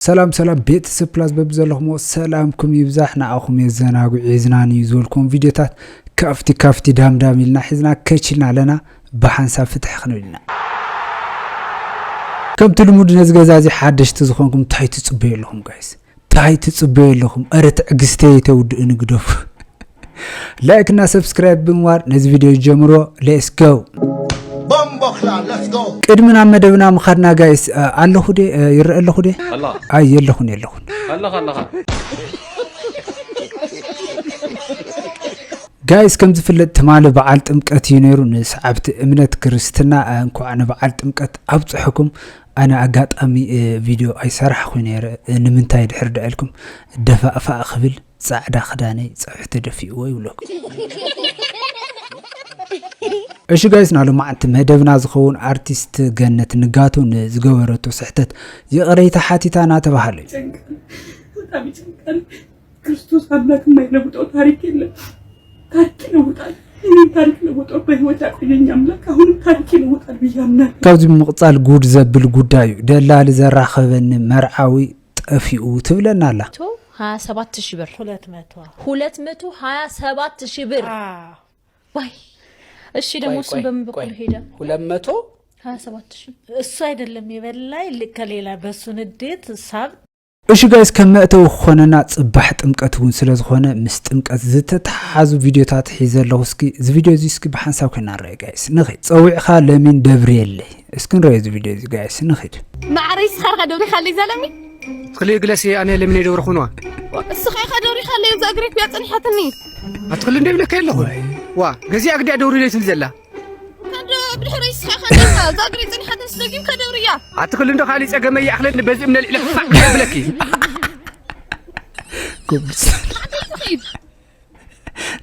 سلام بيت سبلاس ببزلهم سلامكم يبزحنا أخم يزناقو عزناني يزولكم فيديوتات كافتي دام لنا حزنا كيشلنا لنا بحنساب فتح خنولنا كم تلمود نزغزازي حادش تزخونكم تايت تصبيه لهم جايز تايت تصبيه لهم أرت عقستي تود انقدف لايكنا سبسكرايب بموار نز فيديو جمرو ليتس جو قدمنا مدبنا مخدنا جايز الله خدي يرى الله خدي الله اي يلهون الله جايز كم تفلت تمال بعال تمكت ينيرو نسعبت امنت كريستنا انكو انا بعال تمكت ابصحكم انا اقاط امي فيديو اي صراحه خوينير نمنتاي دحر دالكم دفا افا خبل صعدا خداني صحت دفي وي ولكم ايش جايز نالو معت مدبنا زخون ارتست جنت نغاتو نزغورتو صحتت يقريت حاتيتانا تبحالي كريستوس አምላክ የማይለውጠው ታሪክ የለም ታሪክ ይለውጣል ታሪክ ለውጦ በህይወት ያቆየኝ አምላክ አሁን ታሪክ ይለውጣል ብያምናል ካብዚ መቅጻል ጉድ ዘብል ጉዳዩ ደላል ዘራኸበን መርዓዊ ጠፊኡ ትብለናላ 27000 ብር 227000 ብር ባይ እሺ ደሞ እሱ በምን በኩል ሄደ 227000 እሱ አይደለም የበላይ ለከሌላ በሱ ንዴት ሳብ እሺ ጋይስ ከመተው ሆነና ጽባህ ጥምቀቱን ስለዝሆነ ምስጥምቀት ዝተታሐዙ ቪዲዮታት ሒዘለሁ እስኪ እዚ ቪዲዮ እዚ እስኪ በሐንሳብ ከናራይ ጋይስ ንኺ ጸዊዕኻ ለሚን ደብሪየለ እስኪ ንራይ እዚ ቪዲዮ እዚ ጋይስ ንኺ ማዕሪስ خرخ دوري خلي زلمي خلي جلسي انا لمن يدور خنوا السخي خدوري خلي زاغريك بيصنحتني ادخل ندي بلك يله وا غزي اقدي دوري ليت نزلا كدو بالحريس خدنا زاغري صنحتن سلقيم كدوريا ادخل ندو خالي صقمي اخلن بزي من الى بلكي كوبس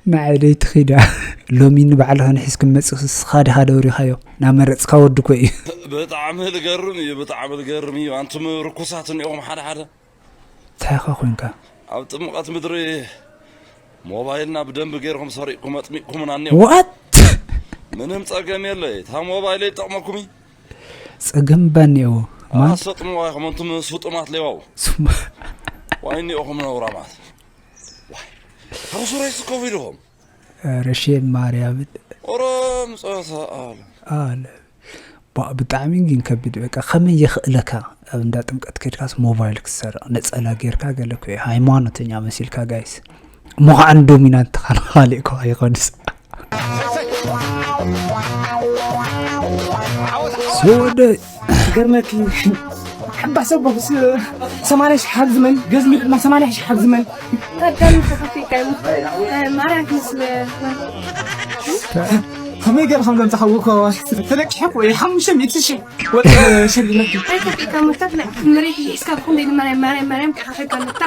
ما عادي تخيدا لومين بعلهن حسكم مصخ خاد هادوري خايو نامرص كود كوي بطعم القرمي وانتم ركوساتن يوم حدا تاخا خوينكا او طمقات مدري موبايلنا بدنب غيرهم سريقكم اطميكم نانيو وات منهم صقم يله تا موبايل يطمكمي صقم بانيو ما سطم واخم انتم سطمات ليواو واني اخم نورامات خرصوا رئيس كوفيدهم رشيد ماريام ورم صاصا آل بطعمين جين كبد بقى خمن يخلك እንዳ ጥምቀት ከድካስ ሞባይል ክሰራ ነጸላ ጌርካ ገለኩ ሃይማኖተኛ መስልካ ጋይስ ሞሃን ዶሚናንት ካሊኮ አይቆንስ ሶደ ገርመክ حباسه بس 80 حق زمن جزمي ما 80 حق زمن تقدم تفكي كايم ما راك مثل خمي قال خمن تخوكوا تلك حق وي حمشم يتشي ولا شري لك اي كم متفنا مريك اسكاب كل مريم كحفك متى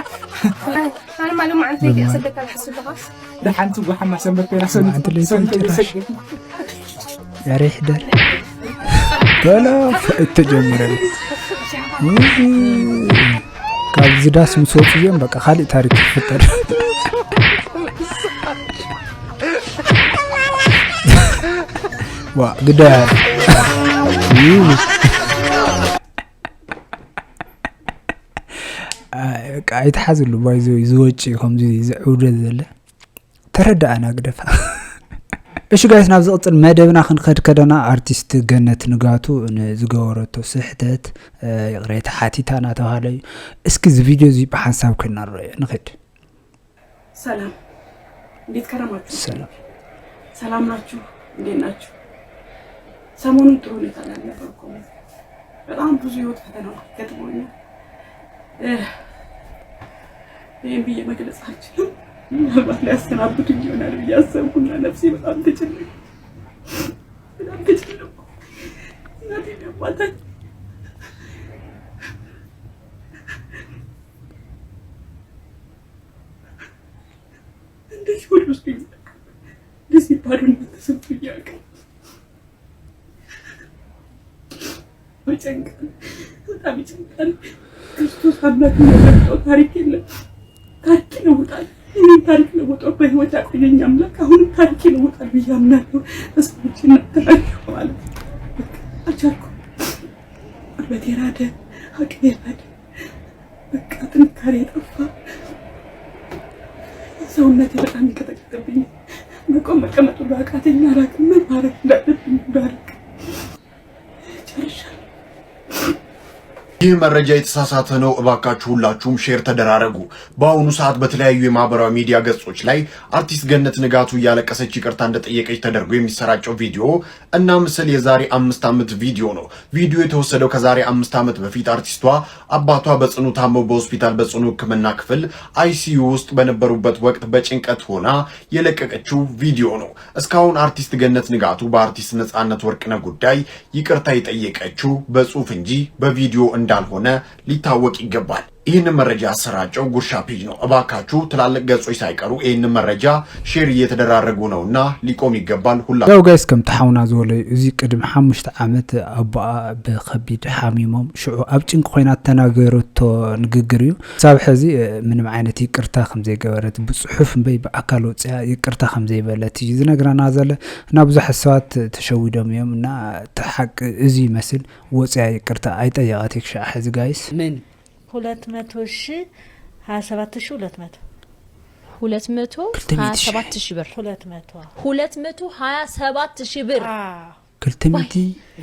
انا معلومه عن فيك اصدق على حسب بس ده حنت وحما سمت بين احسن يا ريح دار بلا التجمري ካብ ዝዳስ ምሶት ይም በቃ خالي ታሪክ ይፈጠር ዋ ግዳ ቃይት ሓዝሉ ባይዞ ይዝወጪ ከምዚ ዝዑደ ዘለ ተረዳአና ግደፋ እሺ ጋይስ ናብ ዝቅጽል መደብና ክንከድከደና አርቲስት ገነት ንጋቱ ዝገወረቶ ስህተት ይቅሬታ ሓቲታና ተባሃለዩ እስኪ ዚ ቪዲዮ ዚ በሐሳብ ከናረየ ንኸድ ሰላም እንዴት ከረማችሁ ሰላም ናችሁ እንዴት ናችሁ ሰሞኑን ጥሩ ሁኔታ ላይ ነበርኩ በጣም ብዙ ህይወት ፈተናዎች ገጥሞኛል ይሄን ብዬ መግለጽ አልችልም ምናልባት ሊያሰናብቱኝ ይሆናል ብዬ አሰብኩና ነፍሴ በጣም ተጨነቀች እናቴ ያባታኝ እንደዚህ ሁሉ ውስጥ እንደዚህ ባዶነት ተሰምቶኝ ያውቃል በጣም ይጨንቃል ክርስቶስ አምላክ የማይለውጠው ታሪክ የለም ታሪክ ይለውጣል ታሪክ ለውጦ በህይወት ያቆየኝ አምላክ አሁን ታሪክ ይለውጣል ብያምናለሁ ተስፋችን ተራክው ማለት አቻልኩ በቴራደ አቅቤ ጥንካሬ ጠፋ። ሰውነቴ በጣም ይንቀጠቀጥብኝ። መቆም መቀመጥ ሁሉ አቃተኝ። አላውቅም ምን ማድረግ እንዳለብኝ እንዳልክ ጨርሻለሁ። ይህ መረጃ የተሳሳተ ነው። እባካችሁ ሁላችሁም ሼር ተደራረጉ። በአሁኑ ሰዓት በተለያዩ የማህበራዊ ሚዲያ ገጾች ላይ አርቲስት ገነት ንጋቱ እያለቀሰች ይቅርታ እንደጠየቀች ተደርጎ የሚሰራጨው ቪዲዮ እና ምስል የዛሬ 5 ዓመት ቪዲዮ ነው። ቪዲዮ የተወሰደው ከዛሬ 5 ዓመት በፊት አርቲስቷ አባቷ በጽኑ ታመው በሆስፒታል በጽኑ ሕክምና ክፍል አይሲዩ ውስጥ በነበሩበት ወቅት በጭንቀት ሆና የለቀቀችው ቪዲዮ ነው። እስካሁን አርቲስት ገነት ንጋቱ በአርቲስት ነጻነት ወርቅነህ ጉዳይ ይቅርታ የጠየቀችው በጽሁፍ እንጂ በቪዲዮ እንዳልሆነ ሊታወቅ ይገባል። ይህንን መረጃ ያሰራጨው ጉርሻ ፔጅ ነው። እባካችሁ ትላልቅ ገጾች ሳይቀሩ ይህንን መረጃ ሼር እየተደራረጉ ነውና ሊቆም ይገባል። ያው ጋይስ ከም ተሓውና ዝበለ እዚ ቅድም 5 ዓመት አባኣ ብከቢድ ሓሚሞም ሽዑ ኣብ ጭንቂ ኮይና ተናገረቶ ንግግር እዩ። ሳብ ሕዚ ምንም ዓይነት ይቅርታ ከም ዘይገበረት ብጽሑፍ እምበይ ብኣካል ወፅያ ይቅርታ ከም ዘይበለት እዩ ዝነግረና ዘለ እና ብዙሓት ሰባት ተሸዊዶም እዮም እና ተሓቂ እዚ ይመስል ወፅያ ይቅርታ ኣይጠየቀት ክሻ ሕዚ ጋይስ ምን 200,000 27,200 227,000 ብር 227,000 ብር ክልተሚቲ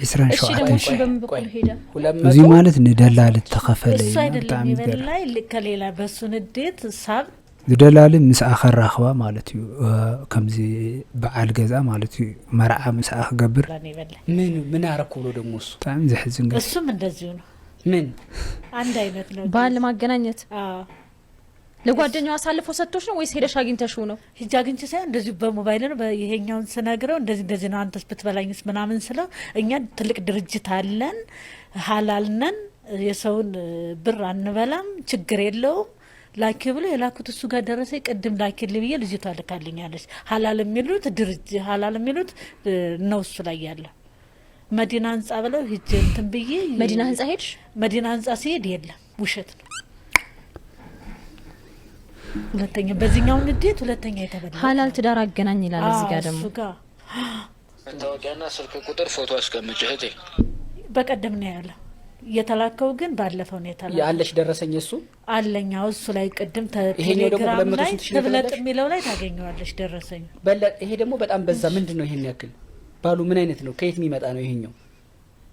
27 እሺ ደግሞ እሺ በምን በኩል ሄደ እዚ ማለት ንደላል ተኸፈለ እሱ አይደለም ይበላይ ለከሌላ በሱ ንዴት ሳብ ዝደላል ምስ ኣኸራኽባ ማለት እዩ ከምዚ በዓል ገዛ ማለት እዩ መርዓ ምስ ኣኽገብር ምን አረኩ ብሎ ደግሞ እሱ በጣም ዝሕዝን ገ እሱም እንደዚሁ ነው ምን አንድ አይነት ነው ባል ለማገናኘት ለጓደኛው አሳልፎ ሰጥቶሽ ነው ወይስ ሄደሽ አግኝተሽው ነው? ሂጅ አግኝቼ ሳይሆን እንደዚህ በሞባይል ነው ይሄኛውን ስነግረው እንደዚህ ነው አንተስ ብትበላኝስ ምናምን ስለው እኛ ትልቅ ድርጅት አለን ሐላል ነን የሰውን ብር አንበላም ችግር የለውም ላኪ ብሎ የላኩት እሱ ጋር ደረሰ። ቅድም ላኪል ብዬ ልጅቷ ልካልኛለች። ሐላል የሚሉት ድርጅት ሐላል የሚሉት ነው እሱ ላይ ያለ መዲና ህንጻ ብለው ሂጅ እንትን ብዬ መዲና ህንጻ ሄድሽ? መዲና ህንጻ ሲሄድ የለም ውሸት ነው። ሁለተኛ በዚህኛው ንዴት ሁለተኛ የተበላ ሐላል ትዳር አገናኝ ይላል። እዚህ ጋር ደግሞ ታወቂያና ስልክ ቁጥር ፎቶ አስቀምጭ እህቴ። በቀደም ነው ያለው የተላከው ግን ባለፈው ነው የተላከው። ያለሽ ደረሰኝ እሱ አለኛው እሱ ላይ ቅድም ቴሌግራም ላይ ተብለጥ የሚለው ላይ ታገኘዋለሽ ደረሰኝ። ይሄ ደግሞ በጣም በዛ። ምንድነው ይሄን ያክል ባሉ ምን አይነት ነው? ከየት የሚመጣ ነው ይሄኛው?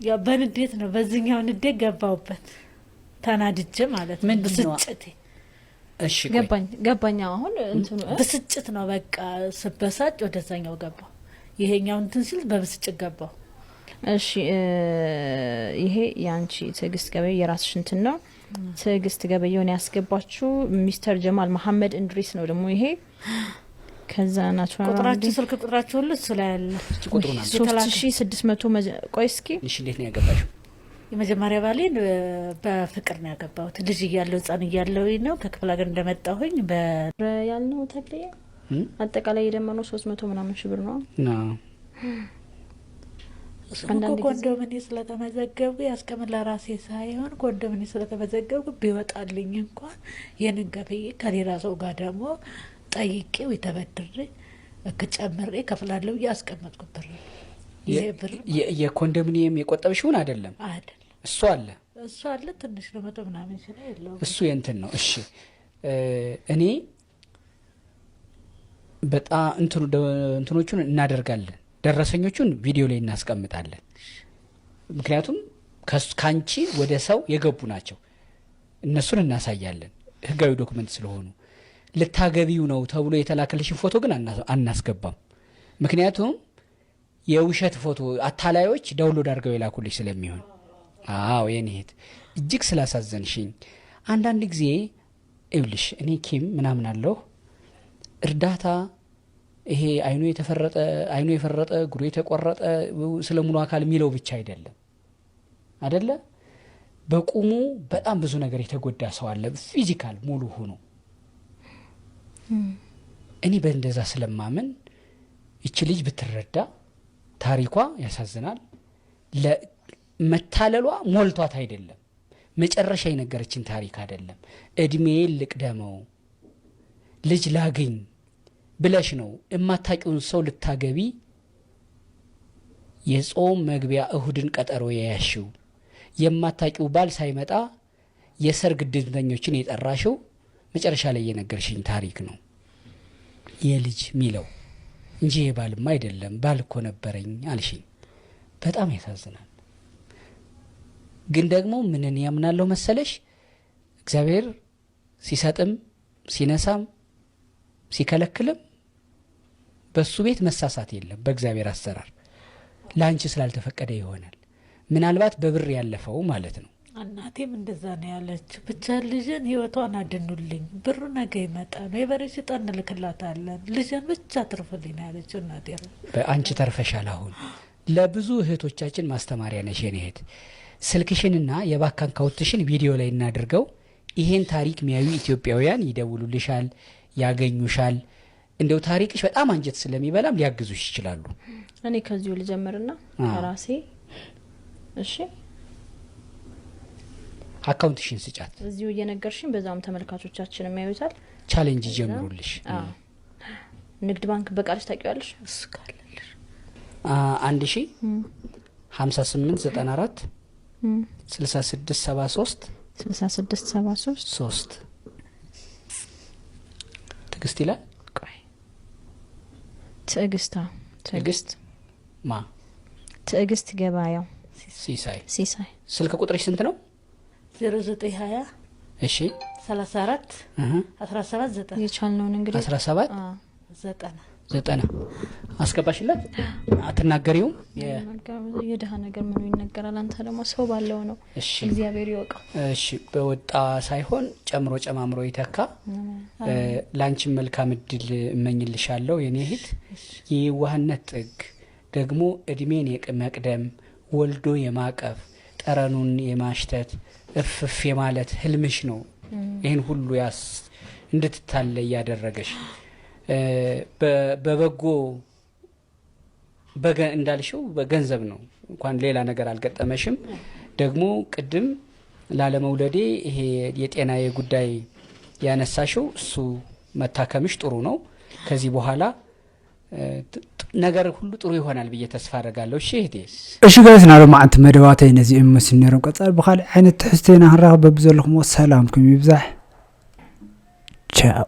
ያ በንዴት ነው። በዚህኛው ንዴት ገባውበት ተናድጄ ማለት ነው። ብስጭት እሺ ገባኝ። አሁን እንትኑ ብስጭት ነው በቃ ስበሳጭ ወደዛኛው ገባው። ይሄኛው እንትን ሲል በብስጭት ገባው። እሺ ይሄ ያንቺ ትዕግስት ገበየው የራስሽ እንትን ነው። ትዕግስት ገበየውን ያስገባችሁ ሚስተር ጀማል መሐመድ እንድሪስ ነው ደግሞ ይሄ ከዛ ናቹራል ቁጥራችሁ ስልክ ቁጥራችሁ ሁሉ እሱ ላይ ያለ ቁጥሩና 3600 ቆይ እስኪ እሺ እንዴት ነው ያገባሽው? የመጀመሪያ ባሌን በፍቅር ነው ያገባሁት። ልጅ እያለሁ ህፃን እያለሁ ነው ከክፍለ ሀገር እንደመጣሁኝ ያልነው ተክሊያ አጠቃላይ የደመነው 300 ምናምን ሺህ ብር ነው። አንዳንድ ኮንዶሚኒ ስለተመዘገብኩ ያስቀምጥ ለራሴ ሳይሆን ኮንዶሚኒ ስለተመዘገብኩ ቢወጣልኝ እንኳን የንገፈይ ከሌላ ሰው ጋር ደግሞ ጠይቄው የተበድሬ ከጨምሬ ከፍላለሁ ያስቀመጥኩት ብር ይሄ ብር የኮንዶሚኒየም የቆጠብሽውን አይደለም እሱ አለ ትንሽ ለመቶ ምናምን ይችላል ያለው እሱ የእንትን ነው። እሺ እኔ በጣም እንትኖቹን እናደርጋለን ደረሰኞቹን ቪዲዮ ላይ እናስቀምጣለን። ምክንያቱም ካንቺ ወደ ሰው የገቡ ናቸው እነሱን እናሳያለን ህጋዊ ዶክመንት ስለሆኑ። ልታገቢው ነው ተብሎ የተላከልሽን ፎቶ ግን አናስገባም። ምክንያቱም የውሸት ፎቶ አታላዮች ዳውንሎድ አድርገው የላኩልሽ ስለሚሆን። አዎ የኔት እጅግ ስላሳዘንሽኝ አንዳንድ ጊዜ ይኸውልሽ እኔ ኪም ምናምን አለሁ እርዳታ ይሄ አይኑ የፈረጠ እግሩ የተቆረጠ ስለሙሉ አካል የሚለው ብቻ አይደለ በቁሙ በጣም ብዙ ነገር የተጎዳ ሰው አለ ፊዚካል ሙሉ ሆኖ። እኔ በእንደዛ ስለማምን እቺ ልጅ ብትረዳ ታሪኳ ያሳዝናል። ለመታለሏ ሞልቷት አይደለም መጨረሻ የነገረችን ታሪክ አይደለም። እድሜ ልቅደመው ልጅ ላገኝ ብለሽ ነው እማታቂውን ሰው ልታገቢ የጾም መግቢያ እሁድን ቀጠሮ ያያሽው። የማታቂው ባል ሳይመጣ የሰርግ ድንተኞችን የጠራሽው መጨረሻ ላይ የነገርሽኝ ታሪክ ነው የልጅ ሚለው እንጂ የባልማ አይደለም ባል እኮ ነበረኝ አልሽኝ። በጣም ያሳዝናል። ግን ደግሞ ምንን ያምናለሁ መሰለሽ እግዚአብሔር ሲሰጥም ሲነሳም ሲከለክልም በሱ ቤት መሳሳት የለም። በእግዚአብሔር አሰራር ላንቺ ስላልተፈቀደ ይሆናል። ምናልባት በብር ያለፈው ማለት ነው። እናቴም እንደዛ ነው ያለችው። ብቻ ልጅን ህይወቷን አድኑልኝ፣ ብሩ ነገ ይመጣ ነው፣ የበሬ ሽጣ እንልክላታለን፣ ልጅን ብቻ ትርፍልኝ ነው ያለችው እናቴ። በአንቺ ተርፈሻል። አሁን ለብዙ እህቶቻችን ማስተማሪያ ነሽ የኔ እህት። ስልክሽንና የባንክ አካውንትሽን ቪዲዮ ላይ እናድርገው። ይሄን ታሪክ የሚያዩ ኢትዮጵያውያን ይደውሉልሻል፣ ያገኙሻል። እንደው ታሪክሽ በጣም አንጀት ስለሚበላም ሊያግዙሽ ይችላሉ። እኔ ከዚሁ ልጀምርና ራሴ እሺ አካውንትሽን ስጫት እዚሁ እየነገርሽኝ በዛውም ተመልካቾቻችን የሚያዩታል። ቻሌንጅ ጀምሩልሽ። ንግድ ባንክ በቃልሽ ታውቂዋለሽ? እሱ ካለልሽ 105894 6673 6673 ትግስት ይላል። ቆይ ትዕግስት ማ ትዕግስት ገበያው ሲሳይ። ስልክ ቁጥርሽ ስንት ነው? 0920 እሺ 34 17 9 የቻልነውን እንግዲህ 17 90 አስገባሽለት። አትናገሪውም። የደሃ ነገር ምኑ ይነገራል። አንተ ደግሞ ሰው ባለው ነው። እሺ እግዚአብሔር ይወቀው። እሺ በወጣ ሳይሆን ጨምሮ ጨማምሮ ይተካ። ላንቺም መልካም እድል እመኝልሻለሁ የኔ እህት። የዋህነት ጥግ ደግሞ እድሜን የመቅደም ወልዶ የማቀፍ ጠረኑን የማሽተት እፍፍ የማለት ህልምሽ ነው። ይህን ሁሉ እንድትታለይ ያደረገሽ በበጎ እንዳልሽው በገንዘብ ነው። እንኳን ሌላ ነገር አልገጠመሽም። ደግሞ ቅድም ላለመውለዴ ይሄ የጤናዬ ጉዳይ ያነሳሽው እሱ መታከምሽ ጥሩ ነው። ከዚህ በኋላ ነገር ሁሉ ጥሩ ይሆናል ብዬ ተስፋ አደርጋለሁ። እሺ እህቴ። እሺ ጋይስ ናሎ ማዕንቲ መደባተይ ነዚ እምስል ነይሮም ቀጻል በኻል ዓይነት ትሕዝቶና ክንራኸብ በብዘለኹም ሰላምኩም ይብዛሕ። ቻው